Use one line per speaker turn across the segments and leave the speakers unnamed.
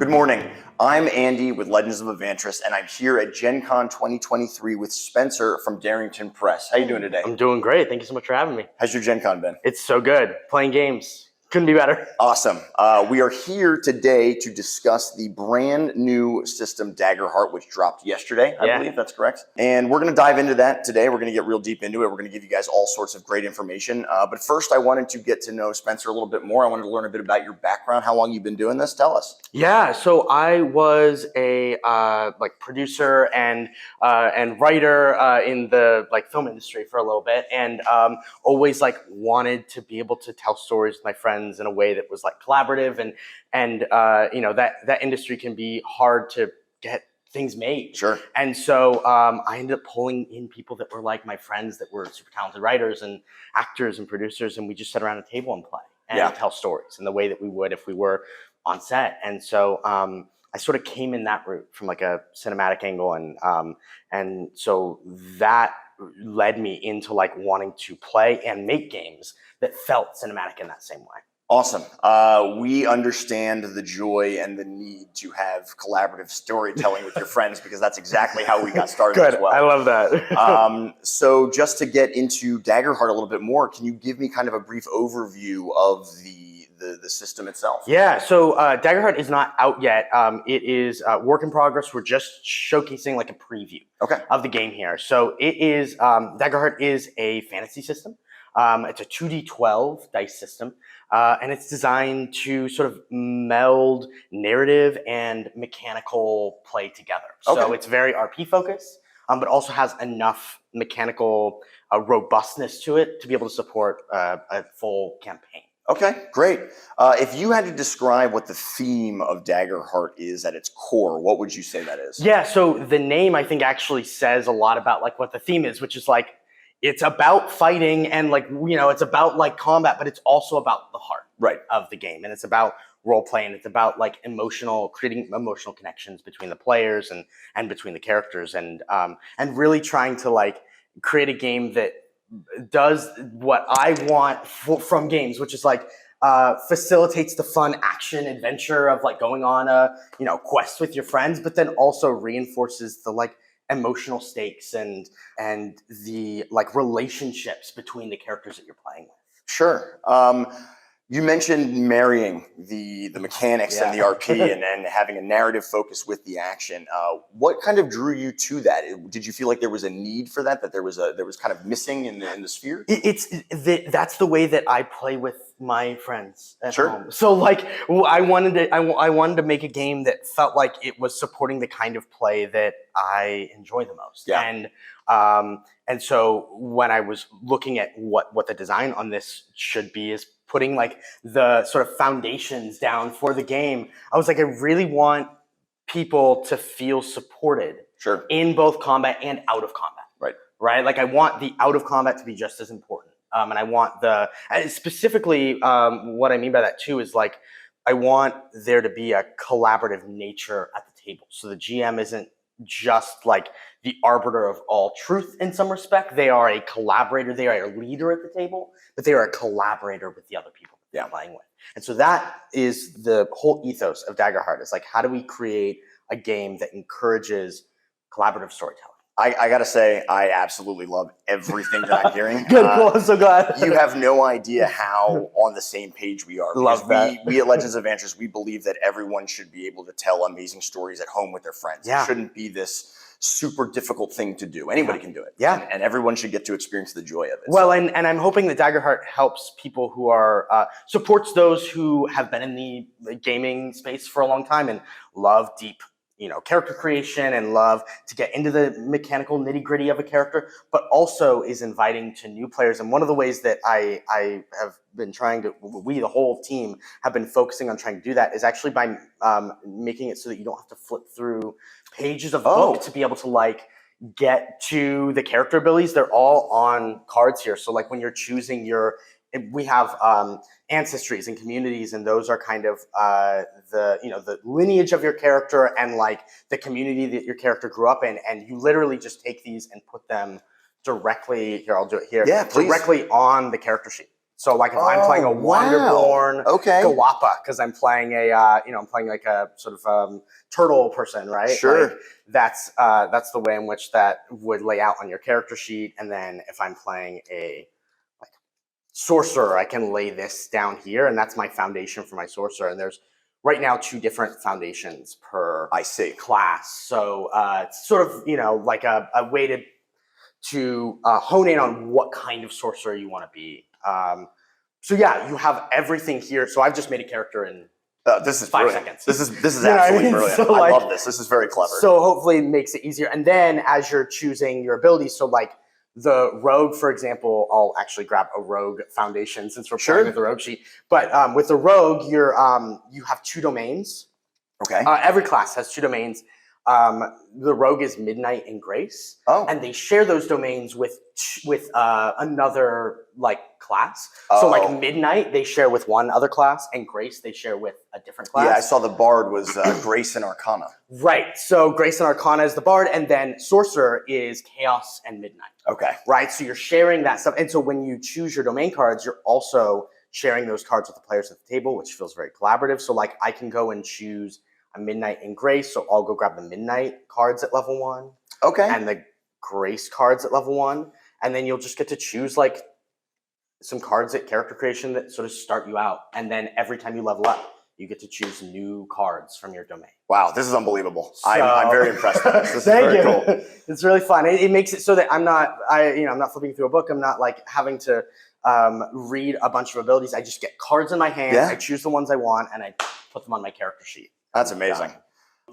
Good morning. I'm Andy with Legends of Evantris, and I'm here at Gen Con 2023 with Spenser from Darrington Press. How you doing today?
I'm doing great. Thank you so much for having me.
How's your Gen Con been?
It's so good. Playing games. Couldn't be better.
Awesome. We are here today to discuss the brand new system Daggerheart, which dropped yesterday, I believe that's correct. And we're going to dive into that today. We're going to get real deep into it. We're going to give you guys all sorts of great information. But first, I wanted to get to know Spenser a little bit more. I wanted to learn a bit about your background, how long you've been doing this. Tell us.
Yeah, so I was a producer and writer in the film industry for a little bit, and always wanted to be able to tell stories with my friends in a way that was collaborative, and that industry can be hard to get things made.
Sure.
And so I ended up pulling in people that were like my friends that were super talented writers and actors and producers, and we just sat around a table and play and tell stories in the way that we would if we were on set. And so I sort of came in that route from a cinematic angle, and so that led me into wanting to play and make games that felt cinematic in that same way.
Awesome. We understand the joy and the need to have collaborative storytelling with your friends, because that's exactly how we got started as well.
I love that.
So just to get into Daggerheart a little bit more, can you give me kind of a brief overview of the system itself?
Yeah, so Daggerheart is not out yet. It is work in progress. We're just showcasing a preview of the game here. So it is, Daggerheart is a fantasy system. It's a 2d12 dice system, and it's designed to sort of meld narrative and mechanical play together. So it's very RP focused, but also has enough mechanical robustness to it to be able to support a full campaign.
Okay, great. If you had to describe what the theme of Daggerheart is at its core, what would you say that is?
Yeah, so the name I think actually says a lot about what the theme is, which is it's about fighting and it's about combat, but it's also about the heart of the game, and it's about role playing. It's about creating emotional connections between the players and between the characters, and really trying to create a game that does what I want from games, which is facilitates the fun action adventure of going on a quest with your friends, but then also reinforces the emotional stakes and the relationships between the characters that you're playing with.
Sure. You mentioned marrying the mechanics and the RP and having a narrative focus with the action. What kind of drew you to that? Did you feel like there was a need for that there was kind of missing in the sphere?
That's the way that I play with my friends at home. So I wanted to make a game that felt like it was supporting the kind of play that I enjoy the most. Yeah. And so when I was looking at what the design on this should be, is putting the sort of foundations down for the game, I was I really want people to feel supported in both combat and out of combat. Right? I want the out of combat to be just as important. And I want specifically what I mean by that too is I want there to be a collaborative nature at the table. So the GM isn't just the arbiter of all truth in some respect. They are a collaborator. They are a leader at the table, but they are a collaborator with the other people that they're playing with. And so that is the whole ethos of Daggerheart, is how do we create a game that encourages collaborative storytelling?
I got to say, I absolutely love everything that I'm hearing.
Good, cool. I'm so glad.
You have no idea how on the same page we are.
Love that.
We at Legends of Evantris, we believe that everyone should be able to tell amazing stories at home with their friends. It shouldn't be this super difficult thing to do. Anybody can do it. Yeah. And everyone should get to experience the joy of it.
Well, and I'm hoping that Daggerheart helps people who are, supports those who have been in the gaming space for a long time and love deep character creation and love to get into the mechanical nitty-gritty of a character, but also is inviting to new players. And one of the ways that I have been the whole team have been focusing on trying to do that is actually by making it so that you don't have to flip through pages of book to be able to get to the character abilities. They're all on cards here. So when you're choosing we have ancestries and communities, and those are kind of the lineage of your character and the community that your character grew up in, and you literally just take these and put them directly here. I'll do it here.
Yeah, please.
Directly on the character sheet. So like if I'm playing a Wanderborn Gawapa, because I'm playing I'm playing like a sort of turtle person, right?
Sure.
Like, that's the way in which that would lay out on your character sheet. And then if I'm playing a like sorcerer, I can lay this down here, and that's my foundation for my sorcerer. And there's right now 2 different foundations per class. So it's sort of like a way to hone in on what kind of sorcerer you want to be. So yeah, you have everything here. So I've just made a character in
this is
5
brilliant.
seconds.
This is absolutely brilliant.
So,
I love this. This is very clever.
So hopefully it makes it easier. And then as you're choosing your abilities, so like the rogue, for example, I'll actually grab a rogue foundation since we're playing with the rogue sheet. But with the rogue, you have 2 domains.
Okay.
Every class has 2 domains. The rogue is Midnight and Grace, and they share those domains with another like class. So like Midnight they share with one other class, and Grace they share with a different class.
Yeah, I saw the Bard was Grace and Arcana.
Right. So Grace and Arcana is the Bard, and then Sorcerer is Chaos and Midnight.
Okay.
Right. So you're sharing that stuff, and so when you choose your domain cards, you're also sharing those cards with the players at the table, which feels very collaborative. So like I can go and choose a Midnight and Grace, so I'll go grab the Midnight cards at level 1.
Okay.
And the Grace cards at level 1. And then you'll just get to choose like some cards at character creation that sort of start you out. And then every time you level up, you get to choose new cards from your domain.
Wow, this is unbelievable. So, I'm very impressed by this. This is
very
cool.
It's really fun. It makes it so that I'm not flipping through a book. I'm not like having to read a bunch of abilities. I just get cards in my hand. Yeah. I choose the ones I want, and I put them on my character sheet.
That's amazing.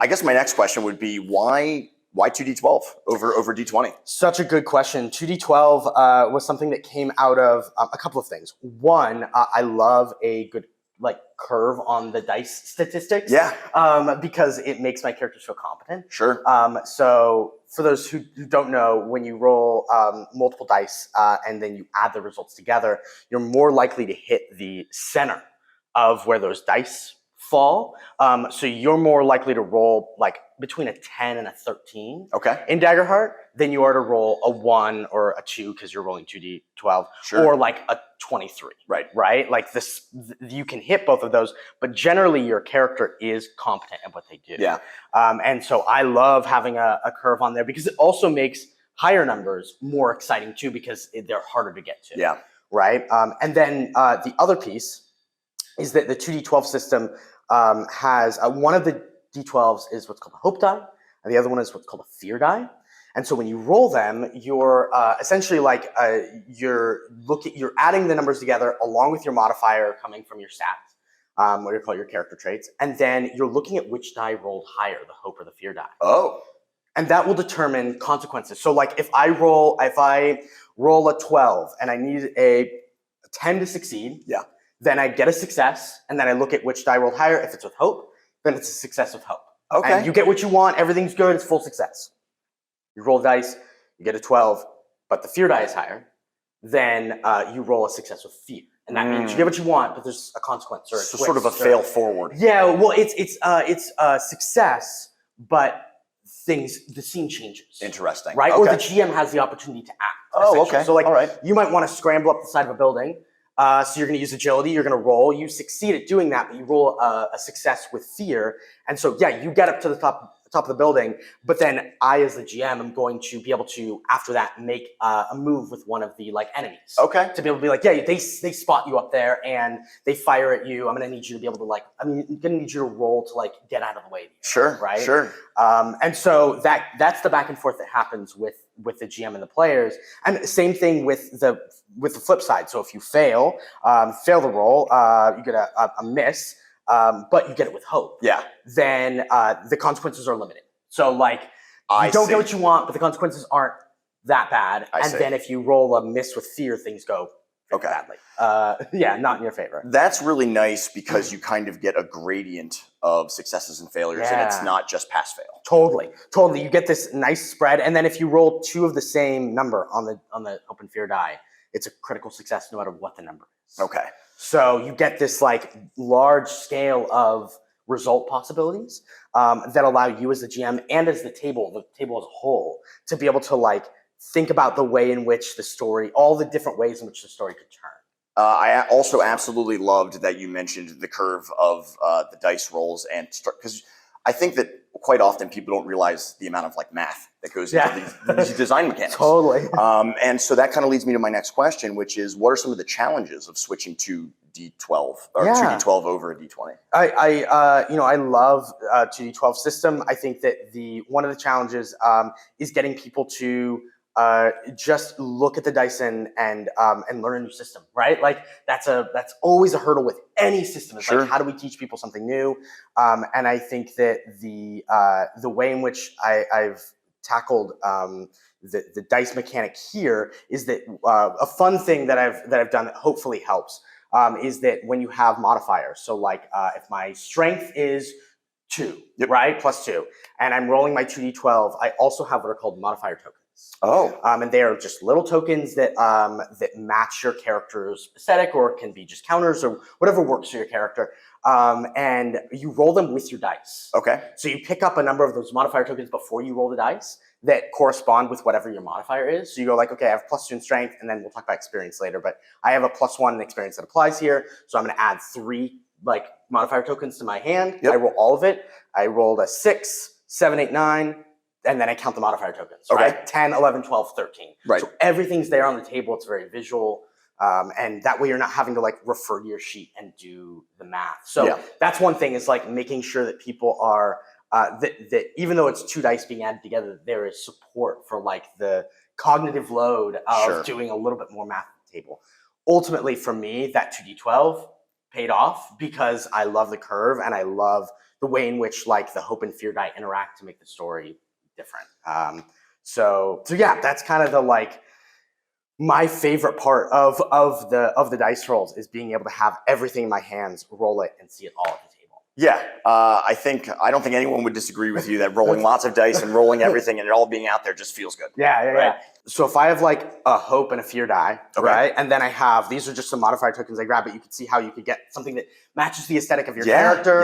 I guess my next question would be why 2d12 over d20? Such
a good question. 2d12 was something that came out of a couple of things. One, I love a good like curve on the dice statistics.
Yeah.
Because it makes my characters feel competent.
Sure.
So for those who don't know, when you roll multiple dice and then you add the results together, you're more likely to hit the center of where those dice fall. So you're more likely to roll like between a 10 and a 13 in Daggerheart than you are to roll a 1 or a 2 because you're rolling 2d12 or like a 23. Right? Like this, you can hit both of those, but generally your character is competent at what they do.
Yeah.
And so I love having a curve on there because it also makes higher numbers more exciting too because they're harder to get to.
Yeah.
Right? And then the other piece is that the 2d12 system has one of the d12s is what's called a hope die, and the other one is what's called a fear die. And so when you roll them, you're essentially like you're adding the numbers together along with your modifier coming from your stats, what you call your character traits, and then you're looking at which die rolled higher, the hope or the fear die.
Oh.
And that will determine consequences. So like if I roll a 12 and I need a 10 to succeed, then I get a success, and then I look at which die rolled higher. If it's with hope, then it's a success with hope.
Okay.
And you get what you want, everything's good, it's full success. You roll dice, you get a 12, but the fear die is higher, then you roll a success with fear. And that means you get what you want, but there's a consequence or a twist,
sort of a fail forward.
Yeah, well, it's a success, but the scene changes.
Interesting.
Right? Or the GM has the opportunity to act.
Oh, okay.
So like,
all right.
You might want to scramble up the side of a building. So you're going to use agility. You're going to roll. You succeed at doing that, but you roll a success with fear. And so, yeah, you get up to the top of the building. But then I, as the GM, am going to be able to, after that, make a move with one of the like enemies.
Okay.
To be able to be like, yeah, they spot you up there and they fire at you. I'm going to need you to be able to I'm going to need you to roll to like get out of the way.
Sure.
Right.
Sure.
And so that's the back and forth that happens with the GM and the players. And same thing with the flip side. So if you fail the roll, you get a miss, but you get it with hope.
Yeah.
Then the consequences are limited. So like you don't get what you want, but the consequences aren't that bad. Then if you roll a miss with fear, things go badly. Yeah, not in your favor.
That's really nice because you kind of get a gradient of successes and failures, and it's not just pass fail.
Totally. You get this nice spread, and then if you roll 2 of the same number on the open fear die, it's a critical success no matter what the number is.
Okay.
So you get this like large scale of result possibilities that allow you as the GM and as the table as a whole, to be able to like think about the way in which the story, all the different ways in which the story could turn.
I also absolutely loved that you mentioned the curve of the dice rolls, and because I think that quite often people don't realize the amount of like math that goes into these design mechanics.
Totally.
And so that kind of leads me to my next question, which is, what are some of the challenges of switching to D12 or 2D12 over a D20?
I love 2D12 system. I think that one of the challenges is getting people to just look at the dice and learn a new system, right? Like that's always a hurdle with any system. It's like, how do we teach people something new? And I think that the way in which I've tackled the dice mechanic here is that a fun thing that I've done that hopefully helps is that when you have modifiers. So like if my strength is 2, right, +2, and I'm rolling my 2d12, I also have what are called modifier tokens.
Oh.
And they are just little tokens that match your character's aesthetic, or can be just counters or whatever works for your character. And you roll them with your dice.
Okay.
So you pick up a number of those modifier tokens before you roll the dice that correspond with whatever your modifier is. So you go like, okay, I have +2 in strength, and then we'll talk about experience later, but I have a +1 in experience that applies here. So I'm going to add 3 like modifier tokens to my hand. I roll all of it. I rolled a 6, 7, 8, 9. And then I count the modifier tokens, right? 10, 11, 12, 13.
Right.
So everything's there on the table. It's very visual. And that way you're not having to like refer to your sheet and do the math. So that's one thing, is like making sure that people are, that even though it's 2 dice being added together, there is support for like the cognitive load of doing a little bit more math at the table. Ultimately, for me, that 2d12 paid off because I love the curve and I love the way in which like the hope and fear die interact to make the story different. So yeah, that's kind of the like my favorite part of the dice rolls, is being able to have everything in my hands, roll it, and see it all at the table.
Yeah, I don't think anyone would disagree with you that rolling lots of dice and rolling everything and it all being out there just feels good.
Yeah. So if I have like a hope and a fear die, right, and then I have, these are just some modifier tokens I grab, but you can see how you could get something that matches the aesthetic of your character.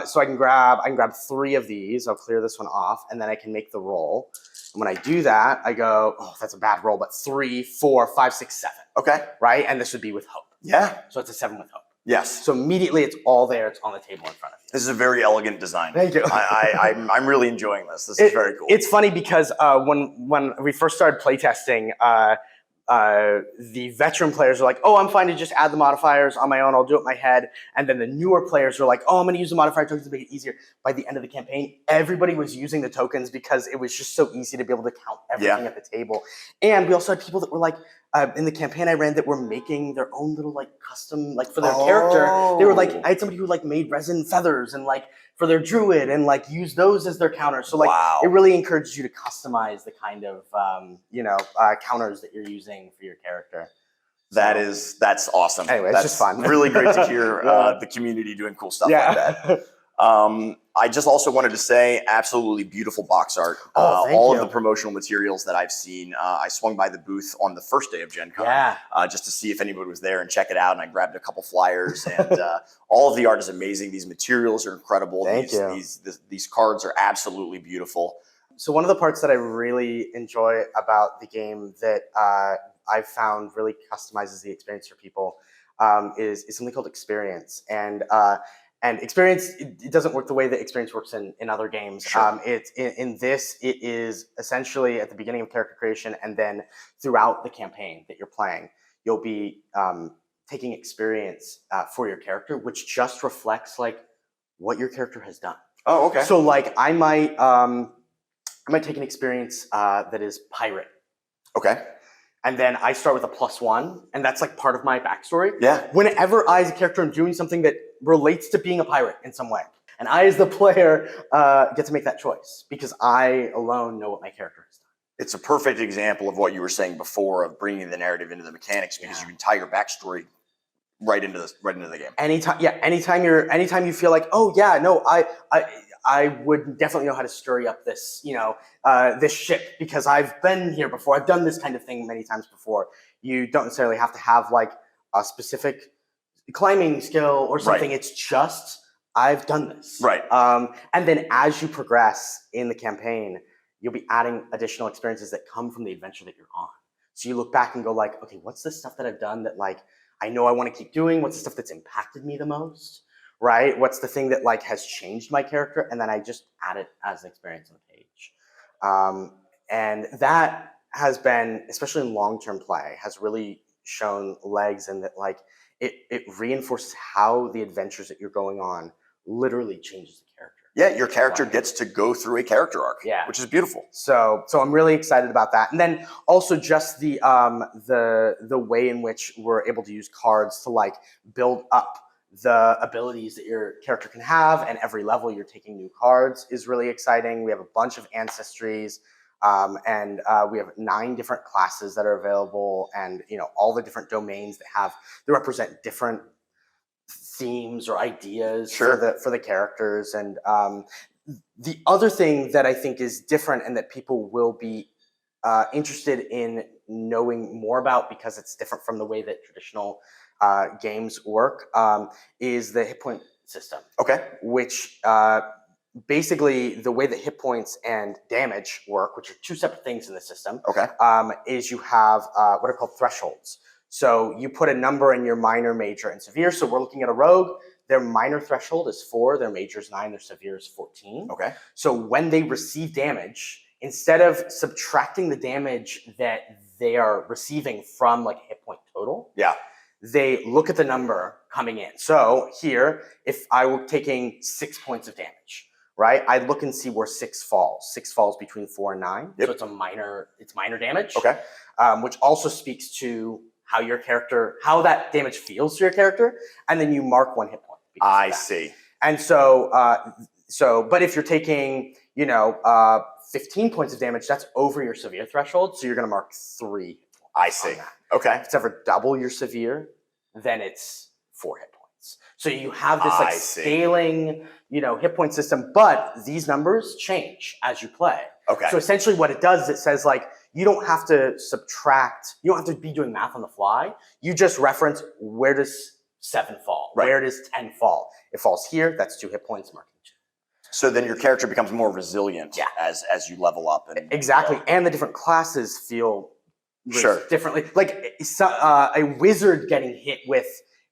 So I can grab 3 of these. I'll clear this one off, and then I can make the roll. And when I do that, I go, oh, that's a bad roll, but 3, 4, 5, 6, 7.
Okay.
Right, and this would be with hope.
Yeah.
So it's a 7 with hope.
Yes.
So immediately it's all there. It's on the table in front of you.
This is a very elegant design.
Thank you.
I'm really enjoying this. This is very cool.
It's funny because when we first started playtesting, the veteran players are like, oh, I'm fine to just add the modifiers on my own. I'll do it in my head. And then the newer players are like, oh, I'm going to use the modifier tokens to make it easier. By the end of the campaign, everybody was using the tokens because it was just so easy to be able to count everything at the table. And we also had people that were like, in the campaign I ran, that were making their own little like custom, like for their character. They were like, I had somebody who like made resin feathers and like for their druid and like use those as their counter. So like it really encourages you to customize the kind of counters that you're using for your character. So,
that's awesome.
Anyway,
that's
it's just fun.
Really great to hear the community doing cool stuff like that. I just also wanted to say, absolutely beautiful box art. All of the promotional materials that I've seen. I swung by the booth on the first day of Gen Con just to see if anybody was there and check it out. And I grabbed a couple flyers, and all of the art is amazing. These materials are incredible. These cards are absolutely beautiful.
So one of the parts that I really enjoy about the game that I've found really customizes the experience for people is something called experience. And experience, it doesn't work the way that experience works in other games. It's in this, it is essentially at the beginning of character creation, and then throughout the campaign that you're playing, you'll be taking experience for your character, which just reflects like what your character has done.
Oh, okay.
So like I might take an experience that is pirate.
Okay.
And then I start with a +1, and that's like part of my backstory.
Yeah.
Whenever I, as a character, am doing something that relates to being a pirate in some way, and I, as the player, get to make that choice because I alone know what my character has done.
It's a perfect example of what you were saying before of bringing the narrative into the mechanics, because you can tie your backstory right into the game. Anytime you feel like, oh yeah, no, I would definitely know how to stir up this, this ship because I've been here before. I've done this kind of thing many times before. You don't necessarily have to have like a specific climbing skill or something. It's just, I've done this. Right.
And then as you progress in the campaign, you'll be adding additional experiences that come from the adventure that you're on. So you look back and go like, okay, what's the stuff that I've done that like I know I want to keep doing? What's the stuff that's impacted me the most? Right? What's the thing that like has changed my character? And then I just add it as an experience on the page. And that has been, especially in long-term play, has really shown legs, and that like it reinforces how the adventures that you're going on literally changes the character.
Yeah, your character gets to go through a character arc, which is beautiful.
So I'm really excited about that. And then also just the way in which we're able to use cards to like build up the abilities that your character can have, and every level you're taking new cards is really exciting. We have a bunch of ancestries, and we have 9 different classes that are available, and all the different domains that represent different themes or ideas for the characters. And the other thing that I think is different, and that people will be interested in knowing more about, because it's different from the way that traditional games work, is the hit point system.
Okay.
Which basically, the way that hit points and damage work, which are 2 separate things in the system, is you have what are called thresholds. So you put a number in your minor, major, and severe. So we're looking at a rogue. Their minor threshold is 4, their major is 9, their severe is 14.
Okay.
So when they receive damage, instead of subtracting the damage that they are receiving from like a hit point total, they look at the number coming in. So here, if I were taking 6 points of damage, right, I'd look and see where 6 falls. 6 falls between 4 and 9. So it's minor damage.
Okay.
Which also speaks to how that damage feels to your character, and then you mark 1 hit point.
I see.
And so, but if you're taking, 15 points of damage, that's over your severe threshold, so you're going to mark 3 hit points.
I see.
Okay. If it's ever double your severe, then it's 4 hit points. So you have this like scaling, hit point system, but these numbers change as you play.
Okay.
So essentially what it does is it says like, you don't have to subtract, you don't have to be doing math on the fly. You just reference, where does 7 fall?
Right.
Where does 10 fall? It falls here, that's 2 hit points, marking 2.
So then your character becomes more resilient as you level up.
Exactly. And the different classes feel differently. Like a wizard getting hit with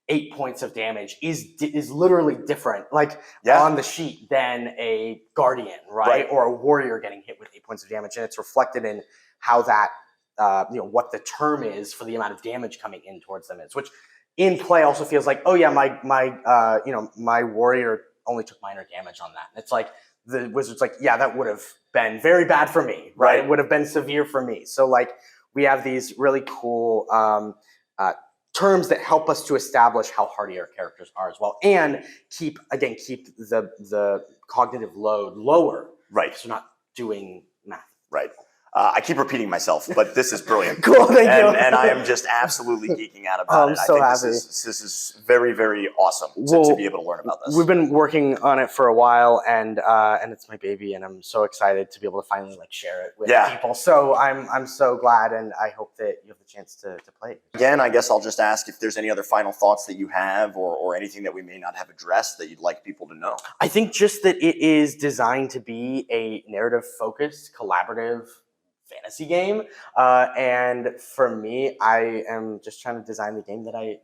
8 points of damage is literally different, like on the sheet, than a guardian, right? Or a warrior getting hit with 8 points of damage, and it's reflected in how that, what the term is for the amount of damage coming in towards them is, which in play also feels like, oh yeah, my warrior only took minor damage on that. And it's like the wizard's like, yeah, that would have been very bad for me, right? It would have been severe for me. So like we have these really cool terms that help us to establish how hardy our characters are as well, and keep the cognitive load lower.
Right.
So not doing math.
Right. I keep repeating myself, but this is brilliant.
Cool, thank you.
And I am just absolutely geeking out about it.
I'm so happy.
This is very, very awesome to be able to learn about this.
We've been working on it for a while, and it's my baby, and I'm so excited to be able to finally like share it with people. So I'm so glad, and I hope that you have the chance to play it.
Again, I guess I'll just ask if there's any other final thoughts that you have, or anything that we may not have addressed that you'd like people to know.
I think just that it is designed to be a narrative-focused, collaborative fantasy game, and for me, I am just trying to design the game that I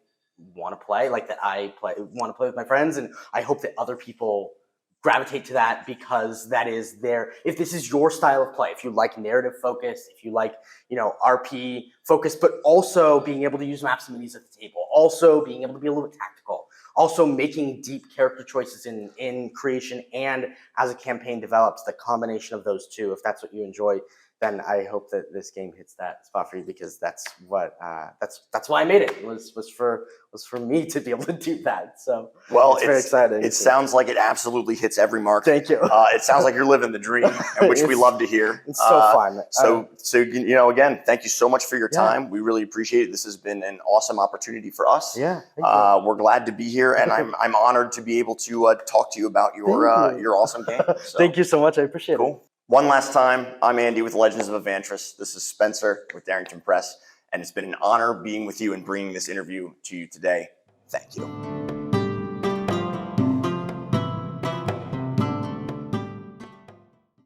want to play, like that I want to play with my friends, and I hope that other people gravitate to that, because that is if this is your style of play, if you like narrative focus, if you like RP focus, but also being able to use maps and minis at the table, also being able to be a little bit tactical, also making deep character choices in creation, and as a campaign develops, the combination of those two, if that's what you enjoy, then I hope that this game hits that spot for you, because that's what that's why I made it. Was for me to be able to do that. So it's very exciting.
It sounds like it absolutely hits every mark.
Thank you.
It sounds like you're living the dream, which we love to hear.
It's so fun.
So again, thank you so much for your time. We really appreciate it. This has been an awesome opportunity for us.
Yeah.
We're glad to be here, and I'm honored to be able to talk to you about your awesome game. So.
Thank you so much. I appreciate it.
One last time, I'm Andy with Legends of Evantris. This is Spencer with Darrington Press, and it's been an honor being with you and bringing this interview to you today. Thank you.